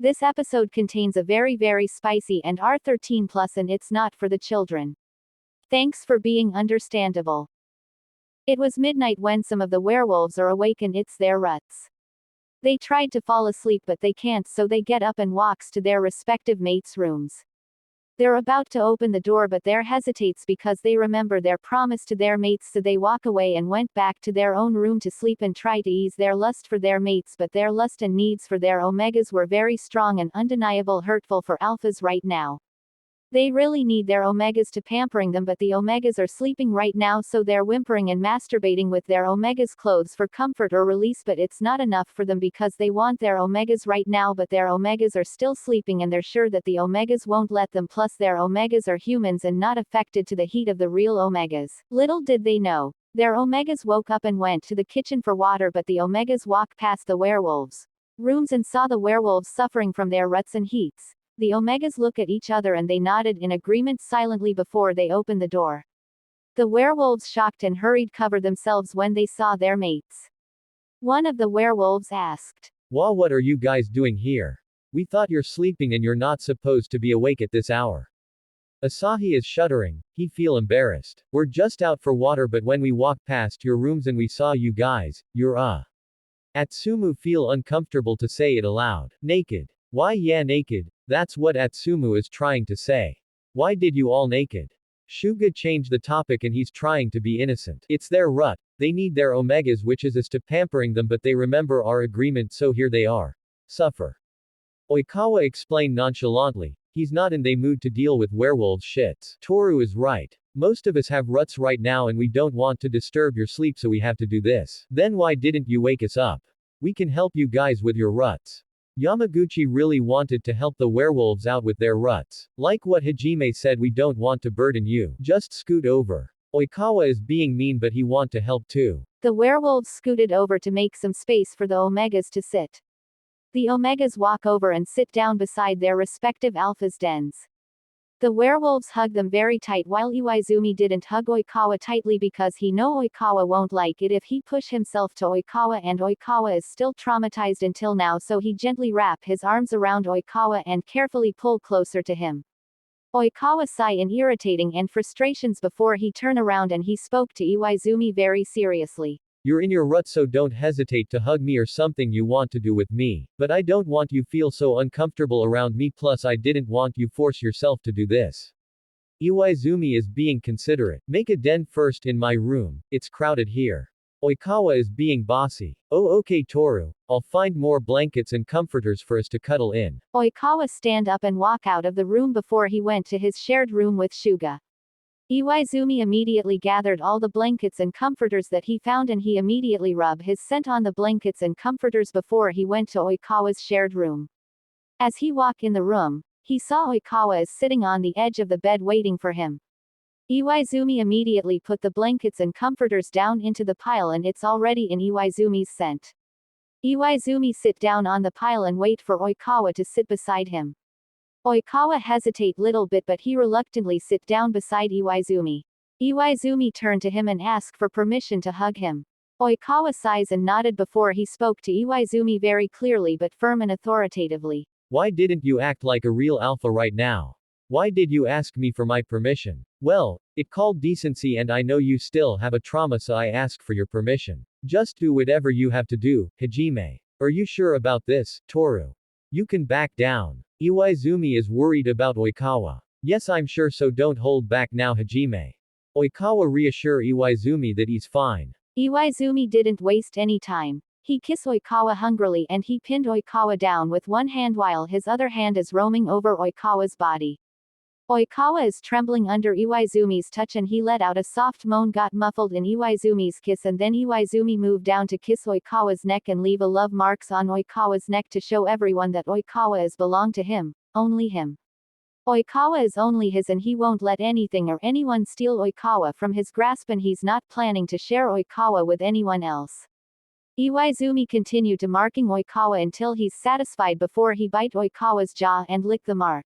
This episode contains a very spicy and R13 plus and it's not for the children. Thanks for being understandable. It was midnight when some of the werewolves are awake and it's their ruts. They tried to fall asleep but they can't, so they get up and walks to their respective mates' rooms. They're about to open the door but there hesitates because they remember their promise to their mates, so they walk away and went back to their own room to sleep and try to ease their lust for their mates, but their lust and needs for their omegas were very strong and undeniable hurtful for alphas right now. They really need their omegas to pampering them, but the omegas are sleeping right now, so they're whimpering and masturbating with their omegas' clothes for comfort or release, but it's not enough for them because they want their omegas right now, but their omegas are still sleeping and they're sure that the omegas won't let them, plus their omegas are humans and not affected to the heat of the real omegas. Little did they know, their omegas woke up and went to the kitchen for water, but the omegas walked past the werewolves' rooms and saw the werewolves suffering from their ruts and heats. The omegas look at each other and they nodded in agreement silently before they opened the door. The werewolves shocked and hurried cover themselves when they saw their mates. One of the werewolves asked, "Wah, what are you guys doing here? We thought you're sleeping and you're not supposed to be awake at this hour." Asahi is shuddering, he feel embarrassed. "We're just out for water, but when we walked past your rooms and we saw you guys, you're Atsumu feel uncomfortable to say it aloud. "Naked." "Why, yeah, naked. That's what Atsumu is trying to say. Why did you all naked?" Shuga changed the topic and he's trying to be innocent. "It's their rut. They need their omegas, which is as to pampering them, but they remember our agreement, so here they are. Suffer." Oikawa explained nonchalantly. He's not in the mood to deal with werewolves shits. Toru is right. Most of us have ruts right now and we don't want to disturb your sleep, so we have to do this. Then why didn't you wake us up? We can help you guys with your ruts. Yamaguchi really wanted to help the werewolves out with their ruts. Like what Hajime said, we don't want to burden you. Just scoot over. Oikawa is being mean, but he want to help too. The werewolves scooted over to make some space for the omegas to sit. The omegas walk over and sit down beside their respective alphas' dens. The werewolves hug them very tight, while Iwaizumi didn't hug Oikawa tightly because he know Oikawa won't like it if he push himself to Oikawa, and Oikawa is still traumatized until now, so he gently wrap his arms around Oikawa and carefully pull closer to him. Oikawa sigh in irritating and frustrations before he turn around and he spoke to Iwaizumi very seriously. "You're in your rut, so don't hesitate to hug me or something you want to do with me. But I don't want you feel so uncomfortable around me, plus I didn't want you force yourself to do this." Iwaizumi is being considerate. "Make a den first in my room, it's crowded here." Oikawa is being bossy. "Oh, okay Toru, I'll find more blankets and comforters for us to cuddle in." Oikawa stand up and walk out of the room before he went to his shared room with Shuga. Iwaizumi immediately gathered all the blankets and comforters that he found and he immediately rubbed his scent on the blankets and comforters before he went to Oikawa's shared room. As he walked in the room, he saw Oikawa is sitting on the edge of the bed waiting for him. Iwaizumi immediately put the blankets and comforters down into the pile and it's already in Iwaizumi's scent. Iwaizumi sit down on the pile and wait for Oikawa to sit beside him. Oikawa hesitate little bit, but he reluctantly sit down beside Iwaizumi. Iwaizumi turned to him and asked for permission to hug him. Oikawa sighs and nodded before he spoke to Iwaizumi very clearly but firm and authoritatively. "Why didn't you act like a real alpha right now? Why did you ask me for my permission?" "Well, it called decency and I know you still have a trauma, so I ask for your permission. Just do whatever you have to do, Hajime." "Are you sure about this, Toru? You can back down." Iwaizumi is worried about Oikawa. "Yes, I'm sure, so don't hold back now, Hajime." Oikawa reassure Iwaizumi that he's fine. Iwaizumi didn't waste any time. He kissed Oikawa hungrily and he pinned Oikawa down with one hand while his other hand is roaming over Oikawa's body. Oikawa is trembling under Iwaizumi's touch and he let out a soft moan, got muffled in Iwaizumi's kiss, and then Iwaizumi moved down to kiss Oikawa's neck and leave a love marks on Oikawa's neck to show everyone that Oikawa is belong to him, only him. Oikawa is only his and he won't let anything or anyone steal Oikawa from his grasp, and he's not planning to share Oikawa with anyone else. Iwaizumi continued to marking Oikawa until he's satisfied before he bite Oikawa's jaw and lick the mark.